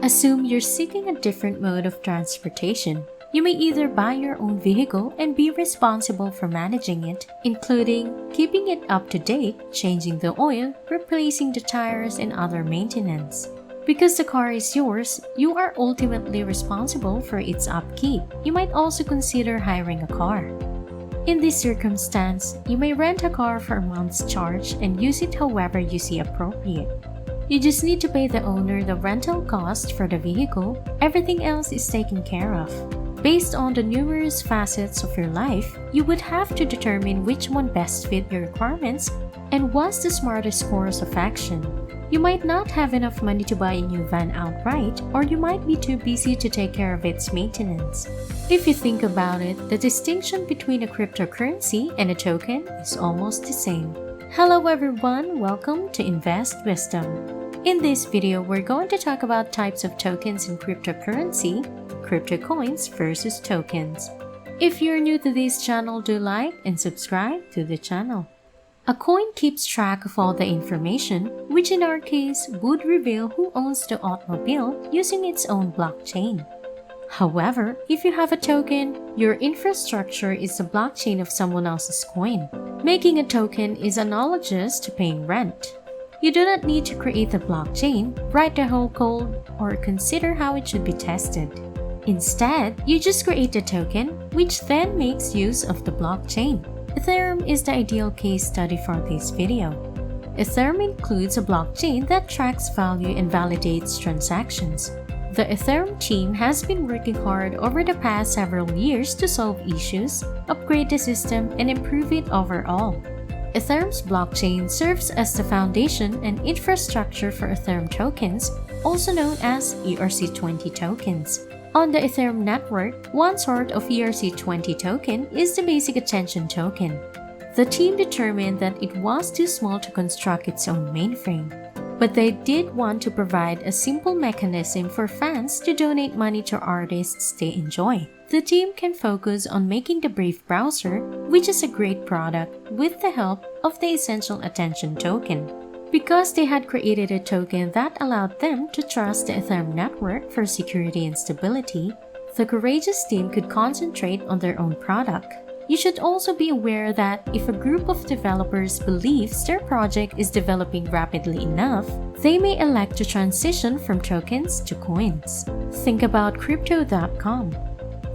Assume you're seeking a different mode of transportation. You may either buy your own vehicle and be responsible for managing it, including keeping it up to date, changing the oil, replacing the tires, and other maintenance. Because the car is yours, you are ultimately responsible for its upkeep. You might also consider hiring a car. In this circumstance, you may rent a car for a month's charge and use it however you see appropriate. You just need to pay the owner the rental cost for the vehicle. Everything else is taken care of. Based on the numerous facets of your life, you would have to determine which one best fit your requirements and what's the smartest course of action. You might not have enough money to buy a new van outright, or you might be too busy to take care of its maintenance. If you think about it, the distinction between a cryptocurrency and a token is almost the same. Hello everyone, welcome to Invest Wisdom. In this video, we're going to talk about types of tokens in cryptocurrency, crypto coins versus tokens. If you're new to this channel, do like and subscribe to the channel. A coin keeps track of all the information, which in our case would reveal who owns the automobile using its own blockchain. However, if you have a token, your infrastructure is the blockchain of someone else's coin. Making a token is analogous to paying rent. You do not need to create the blockchain, write the whole code, or consider how it should be tested. Instead, you just create the token, which then makes use of the blockchain. Ethereum is the ideal case study for this video. Ethereum includes a blockchain that tracks value and validates transactions. The Ethereum team has been working hard over the past several years to solve issues, upgrade the system, and improve it overall. Ethereum's blockchain serves as the foundation and infrastructure for Ethereum tokens, also known as ERC20 tokens. On the Ethereum network, one sort of ERC20 token is the basic attention token. The team determined that it was too small to construct its own mainframe, but they did want to provide a simple mechanism for fans to donate money to artists they enjoy. The team can focus on making the Brave browser, which is a great product, with the help of the Essential Attention token. Because they had created a token that allowed them to trust the Ethereum network for security and stability, the courageous team could concentrate on their own product. You should also be aware that if a group of developers believes their project is developing rapidly enough, they may elect to transition from tokens to coins. Think about Crypto.com.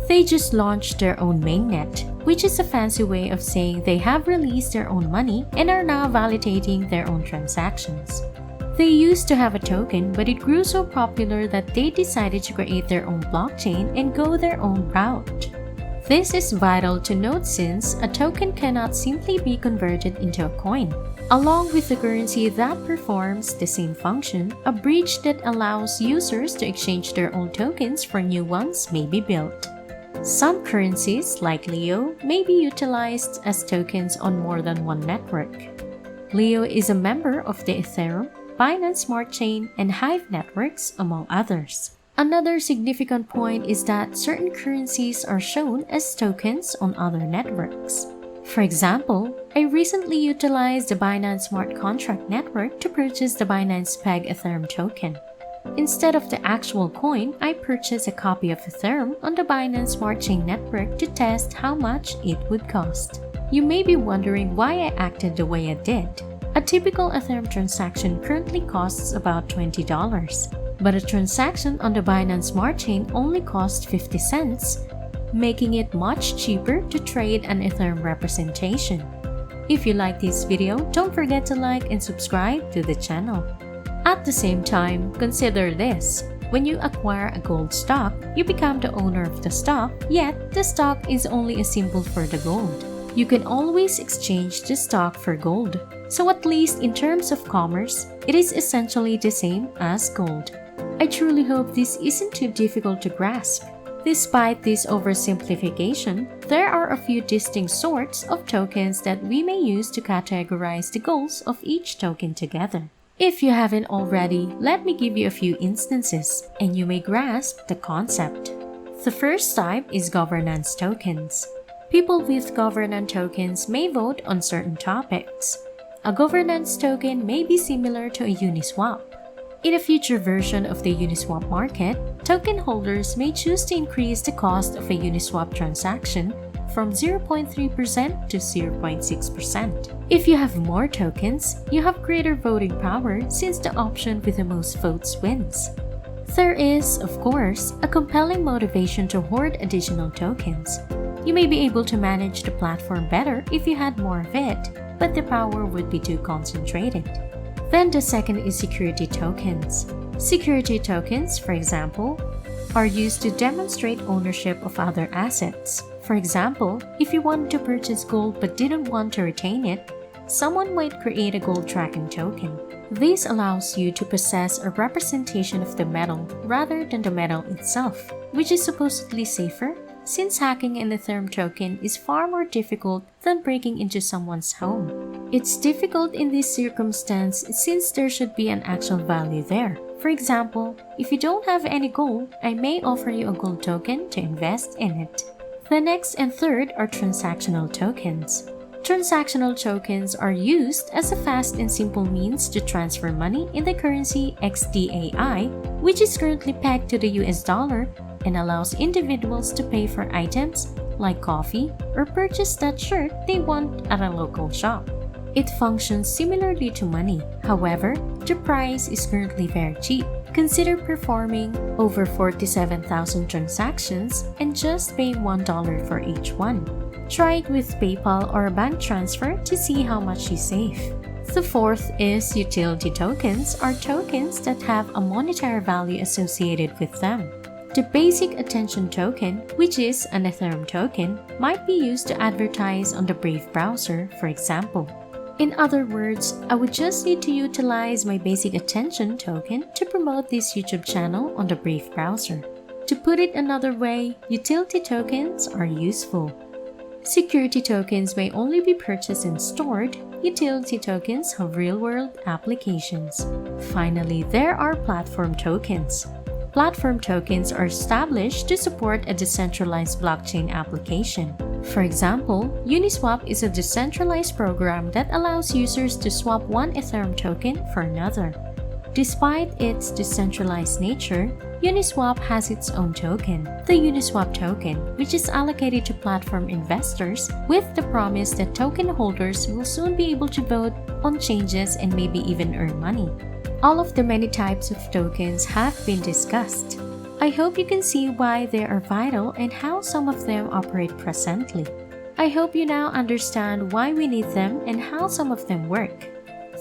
They just launched their own mainnet, which is a fancy way of saying they have released their own money and are now validating their own transactions. They used to have a token, but it grew so popular that they decided to create their own blockchain and go their own route. This is vital to note since a token cannot simply be converted into a coin. Along with the currency that performs the same function, a bridge that allows users to exchange their old tokens for new ones may be built. Some currencies, like Leo, may be utilized as tokens on more than one network. Leo is a member of the Ethereum, Binance Smart Chain, and Hive networks, among others. Another significant point is that certain currencies are shown as tokens on other networks. For example, I recently utilized the Binance Smart Contract network to purchase the Binance Peg Ethereum token. Instead of the actual coin, I purchased a copy of Ethereum on the Binance Smart Chain network to test how much it would cost. You may be wondering why I acted the way I did. A typical Ethereum transaction currently costs about $20, but a transaction on the Binance Smart Chain only costs 50 cents, making it much cheaper to trade an Ethereum representation. If you like this video, don't forget to like and subscribe to the channel. At the same time, consider this. When you acquire a gold stock, you become the owner of the stock, yet the stock is only a symbol for the gold. You can always exchange the stock for gold. So at least in terms of commerce, it is essentially the same as gold. I truly hope this isn't too difficult to grasp. Despite this oversimplification, there are a few distinct sorts of tokens that we may use to categorize the goals of each token together. If you haven't already, let me give you a few instances, and you may grasp the concept. The first type is governance tokens. People with governance tokens may vote on certain topics. A governance token may be similar to a Uniswap. In a future version of the Uniswap market, token holders may choose to increase the cost of a Uniswap transaction from 0.3% to 0.6%. If you have more tokens, you have greater voting power since the option with the most votes wins. There is, of course, a compelling motivation to hoard additional tokens. You may be able to manage the platform better if you had more of it, but the power would be too concentrated. Then the second is security tokens. Security tokens, for example, are used to demonstrate ownership of other assets. For example, if you wanted to purchase gold but didn't want to retain it, someone might create a gold tracking token. This allows you to possess a representation of the metal rather than the metal itself, which is supposedly safer since hacking an Ethereum token is far more difficult than breaking into someone's home. It's difficult in this circumstance since there should be an actual value there. For example, if you don't have any gold, I may offer you a gold token to invest in it. The next and third are transactional tokens. Transactional tokens are used as a fast and simple means to transfer money in the currency XDAI, which is currently pegged to the US dollar and allows individuals to pay for items like coffee or purchase that shirt they want at a local shop. It functions similarly to money. However, the price is currently very cheap. Consider performing over 47,000 transactions and just paying $1 for each one. Try it with PayPal or a bank transfer to see how much you save. The fourth is utility tokens, are tokens that have a monetary value associated with them. The basic attention token, which is an Ethereum token, might be used to advertise on the Brave browser, for example. In other words, I would just need to utilize my basic attention token to promote this YouTube channel on the Brave browser. To put it another way, utility tokens are useful. Security tokens may only be purchased and stored. Utility tokens have real-world applications. Finally, there are platform tokens. Platform tokens are established to support a decentralized blockchain application. For example, Uniswap is a decentralized program that allows users to swap one Ethereum token for another. Despite its decentralized nature, Uniswap has its own token, the Uniswap token, which is allocated to platform investors with the promise that token holders will soon be able to vote on changes and maybe even earn money. All of the many types of tokens have been discussed. I hope you can see why they are vital and how some of them operate presently. I hope you now understand why we need them and how some of them work.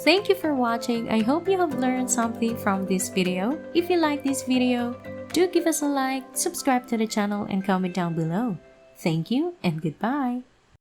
Thank you for watching. I hope you have learned something from this video. If you like this video, do give us a like, subscribe to the channel, and comment down below. Thank you and goodbye.